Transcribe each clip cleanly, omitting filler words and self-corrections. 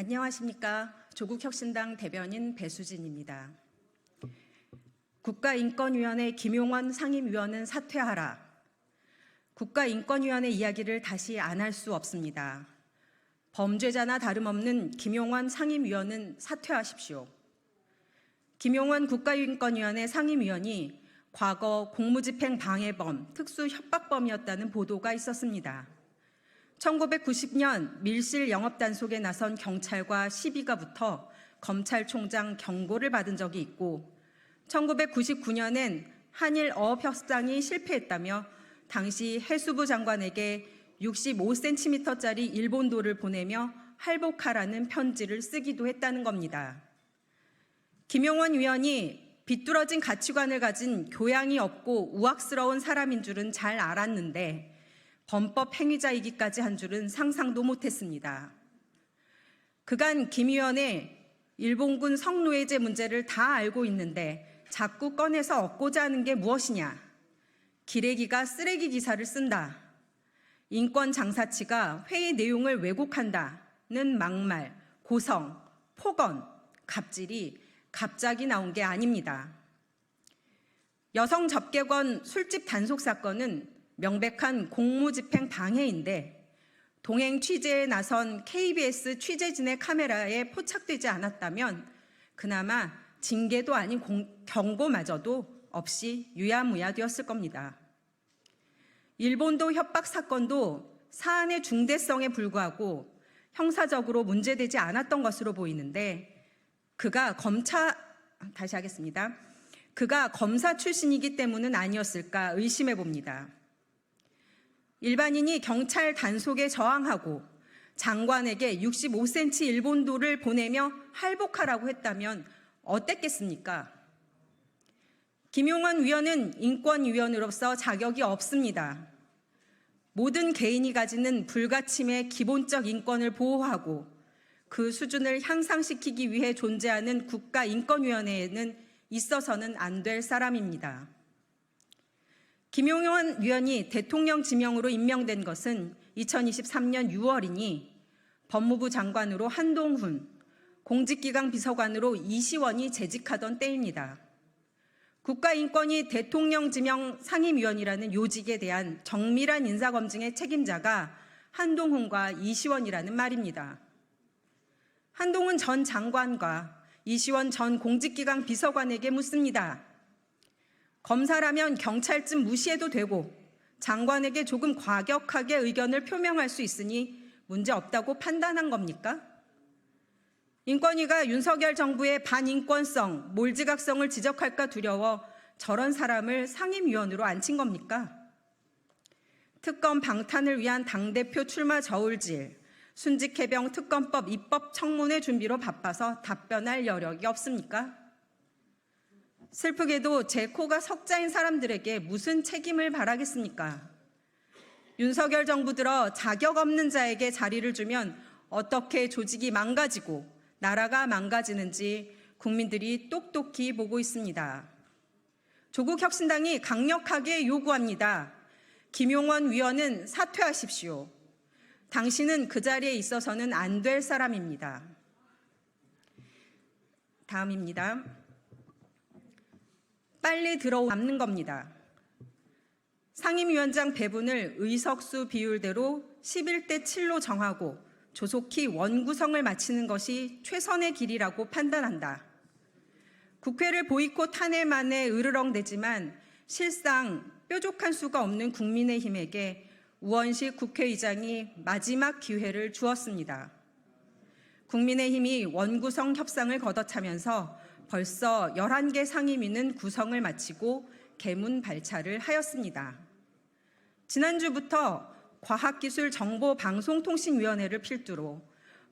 안녕하십니까. 조국혁신당 대변인 배수진입니다. 국가인권위원회 김용원 상임위원은 사퇴하라. 국가인권위원회 이야기를 다시 안 할 수 없습니다. 범죄자나 다름없는 김용원 상임위원은 사퇴하십시오. 김용원 국가인권위원회 상임위원이 과거 공무집행 방해범, 특수협박범이었다는 보도가 있었습니다. 1990년 밀실 영업단속에 나선 경찰과 시비가 붙어 검찰총장 경고를 받은 적이 있고 1999년엔 한일 어업협상이 실패했다며 당시 해수부 장관에게 65cm짜리 일본도를 보내며 할복하라는 편지를 쓰기도 했다는 겁니다. 김용원 위원이 비뚤어진 가치관을 가진 교양이 없고 우악스러운 사람인 줄은 잘 알았는데 범법 행위자이기까지 한 줄은 상상도 못했습니다. 그간 김 위원의 일본군 성노예제 문제를 다 알고 있는데 자꾸 꺼내서 얻고자 하는 게 무엇이냐? 기레기가 쓰레기 기사를 쓴다. 인권 장사치가 회의 내용을 왜곡한다는 막말, 고성, 폭언, 갑질이 갑자기 나온 게 아닙니다. 여성 접객원 술집 단속 사건은 명백한 공무집행 방해인데 동행 취재에 나선 KBS 취재진의 카메라에 포착되지 않았다면 그나마 징계도 아닌 경고마저도 없이 유야무야 되었을 겁니다. 일본도 협박 사건도 사안의 중대성에 불구하고 형사적으로 문제되지 않았던 것으로 보이는데 그가 검사 출신이기 때문은 아니었을까 의심해 봅니다. 일반인이 경찰 단속에 저항하고 장관에게 65cm 일본도를 보내며 할복하라고 했다면 어땠겠습니까? 김용원 위원은 인권위원으로서 자격이 없습니다. 모든 개인이 가지는 불가침의 기본적 인권을 보호하고 그 수준을 향상시키기 위해 존재하는 국가인권위원회에는 있어서는 안 될 사람입니다. 김용원 위원이 대통령 지명으로 임명된 것은 2023년 6월이니 법무부 장관으로 한동훈, 공직기강 비서관으로 이시원이 재직하던 때입니다. 국가인권위 대통령 지명 상임위원이라는 요직에 대한 정밀한 인사검증의 책임자가 한동훈과 이시원이라는 말입니다. 한동훈 전 장관과 이시원 전 공직기강 비서관에게 묻습니다. 검사라면 경찰쯤 무시해도 되고 장관에게 조금 과격하게 의견을 표명할 수 있으니 문제없다고 판단한 겁니까? 인권위가 윤석열 정부의 반인권성, 몰지각성을 지적할까 두려워 저런 사람을 상임위원으로 앉힌 겁니까? 특검 방탄을 위한 당대표 출마 저울질, 순직해병 특검법 입법 청문회 준비로 바빠서 답변할 여력이 없습니까? 슬프게도 제 코가 석자인 사람들에게 무슨 책임을 바라겠습니까? 윤석열 정부 들어 자격 없는 자에게 자리를 주면 어떻게 조직이 망가지고 나라가 망가지는지 국민들이 똑똑히 보고 있습니다. 조국혁신당이 강력하게 요구합니다. 김용원 위원은 사퇴하십시오. 당신은 그 자리에 있어서는 안 될 사람입니다. 다음입니다. 빨리 들어오는 겁니다. 상임위원장 배분을 의석수 비율대로 11대 7로 정하고 조속히 원구성을 마치는 것이 최선의 길이라고 판단한다. 국회를 보이콧 한 해 만에 으르렁대지만 실상 뾰족한 수가 없는 국민의힘에게 우원식 국회의장이 마지막 기회를 주었습니다. 국민의힘이 원구성 협상을 걷어차면서 벌써 11개 상임위는 구성을 마치고 개문발차를 하였습니다. 지난주부터 과학기술정보방송통신위원회를 필두로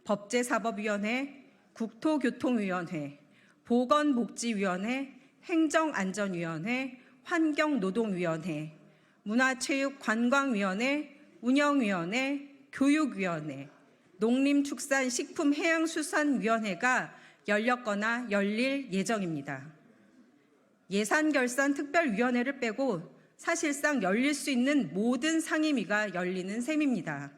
법제사법위원회, 국토교통위원회, 보건복지위원회, 행정안전위원회, 환경노동위원회, 문화체육관광위원회, 운영위원회, 교육위원회, 농림축산식품해양수산위원회가 열렸거나 열릴 예정입니다. 예산결산특별위원회를 빼고 사실상 열릴 수 있는 모든 상임위가 열리는 셈입니다.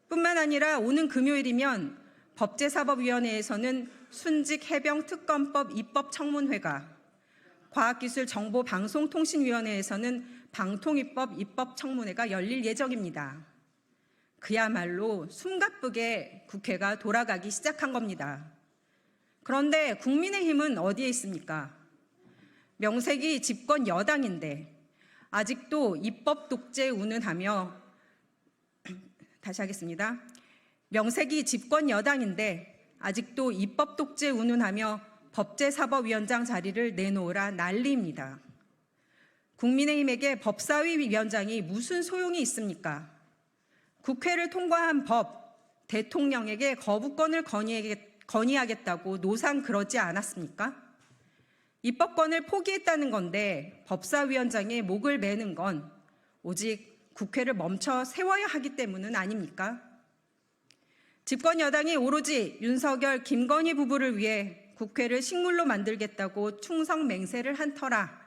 뿐만 아니라 오는 금요일이면 법제사법위원회에서는 순직해병특검법 입법청문회가, 과학기술정보방송통신위원회에서는 방통위법 입법청문회가 열릴 예정입니다. 그야말로 숨가쁘게 국회가 돌아가기 시작한 겁니다. 그런데 국민의힘은 어디에 있습니까? 명색이 집권 여당인데 아직도 입법 독재 운운하며 다시 하겠습니다. 명색이 집권 여당인데 아직도 입법 독재 운운하며 법제사법위원장 자리를 내놓으라 난리입니다. 국민의힘에게 법사위 위원장이 무슨 소용이 있습니까? 국회를 통과한 법, 대통령에게 거부권을 건의하겠다고 노상 그러지 않았습니까? 입법권을 포기했다는 건데 법사위원장의 목을 매는 건 오직 국회를 멈춰 세워야 하기 때문은 아닙니까? 집권 여당이 오로지 윤석열, 김건희 부부를 위해 국회를 식물로 만들겠다고 충성 맹세를 한 터라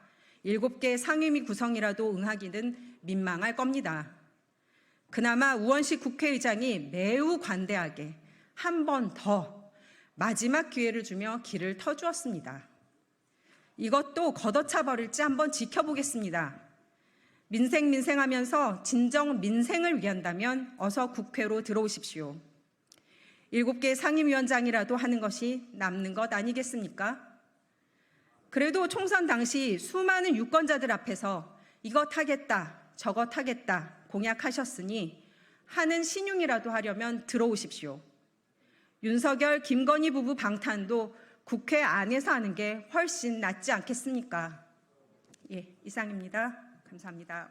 7개 상임위 구성이라도 응하기는 민망할 겁니다. 그나마 우원식 국회의장이 매우 관대하게 한 번 더 마지막 기회를 주며 길을 터주었습니다. 이것도 걷어차 버릴지 한번 지켜보겠습니다. 민생하면서 진정 민생을 위한다면 어서 국회로 들어오십시오. 7개 상임위원장이라도 하는 것이 남는 것 아니겠습니까? 그래도 총선 당시 수많은 유권자들 앞에서 이것 하겠다, 저것 하겠다 공약하셨으니 하는 신용이라도 하려면 들어오십시오. 윤석열, 김건희 부부 방탄도 국회 안에서 하는 게 훨씬 낫지 않겠습니까? 예, 이상입니다. 감사합니다.